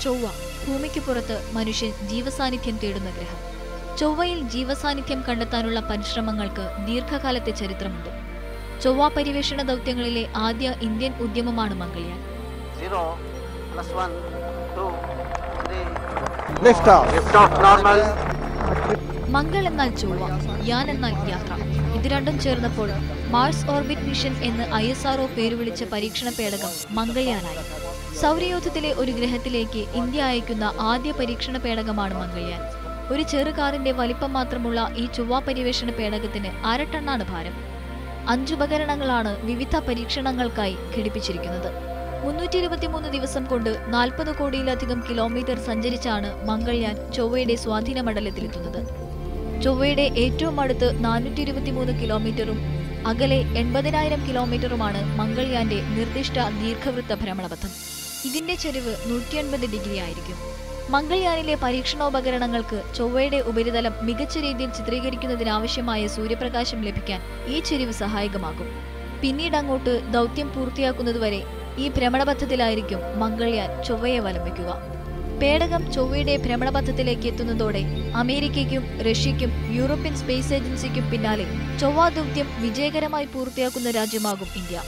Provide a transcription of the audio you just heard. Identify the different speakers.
Speaker 1: ചൊവ്വ, ഭൂമിക്ക് പുറത്ത് മനുഷ്യൻ ജീവസാന്നിധ്യം തേടുന്ന ഗ്രഹം. ചൊവ്വയിൽ ജീവസാന്നിധ്യം കണ്ടെത്താനുള്ള പരിശ്രമങ്ങൾക്ക് ദീർഘകാലത്തെ ചരിത്രമുണ്ട്. ചൊവ്വ പര്യവേഷണ ദൗത്യങ്ങളിലെ ആദ്യ ഇന്ത്യൻ ഉദ്യമമാണ് മംഗൾയാൻ. മംഗൾ എന്നാൽ ചൊവ്വ, യാൻ എന്നാൽ യാത്ര. ഇത് രണ്ടും ചേർന്നപ്പോൾ മാർസ് ഓർബിറ്റ് മിഷൻ എന്ന് ISRO പേരുവിളിച്ച പരീക്ഷണ പേടകം മംഗൾയാനായി. സൗരയൂഥത്തിലെ ഒരു ഗ്രഹത്തിലേക്ക് ഇന്ത്യ അയക്കുന്ന ആദ്യ പരീക്ഷണ പേടകമാണ് മംഗൾയാൻ. ഒരു ചെറുകാറിന്റെ വലിപ്പം മാത്രമുള്ള ഈ ചൊവ്വ പര്യവേഷണ പേടകത്തിന് 1/2 ടണ്ണാണ് ഭാരം. 5 ഉപകരണങ്ങളാണ് വിവിധ പരീക്ഷണങ്ങൾക്കായി ഘടിപ്പിച്ചിരിക്കുന്നത്. 323 ദിവസം കൊണ്ട് 40 കോടിയിലധികം കിലോമീറ്റർ സഞ്ചരിച്ചാണ് മംഗൾയാൻ ചൊവ്വയുടെ സ്വാധീന മണ്ഡലത്തിലെത്തുന്നത്. ചൊവ്വയുടെ ഏറ്റവും അടുത്ത് 423 കിലോമീറ്ററും അകലെ 80,000 കിലോമീറ്ററുമാണ് മംഗൾയാന്റെ നിർദ്ദിഷ്ട ദീർഘവൃത്ത ഭ്രമണപഥം. ഇതിന്റെ ചെരിവ് 180 ഡിഗ്രി ആയിരിക്കും. മംഗൾയാനിലെ പരീക്ഷണോപകരണങ്ങൾക്ക് ചൊവ്വയുടെ ഉപരിതലം മികച്ച രീതിയിൽ ചിത്രീകരിക്കുന്നതിനാവശ്യമായ സൂര്യപ്രകാശം ലഭിക്കാൻ ഈ ചെരിവ് സഹായകമാകും. പിന്നീട് അങ്ങോട്ട് ദൗത്യം പൂർത്തിയാക്കുന്നതുവരെ ഈ ഭ്രമണപഥത്തിലായിരിക്കും മംഗൾയാൻ ചൊവ്വയെ വലം വയ്ക്കുക. പേടകം ചൊവ്വയുടെ ഭ്രമണപഥത്തിലേക്ക് എത്തുന്നതോടെ അമേരിക്കയ്ക്കും റഷ്യയ്ക്കും യൂറോപ്യൻ സ്പേസ് ഏജൻസിക്കും പിന്നാലെ ചൊവ്വ ദൗത്യം വിജയകരമായി പൂർത്തിയാക്കുന്ന രാജ്യമാകും ഇന്ത്യ.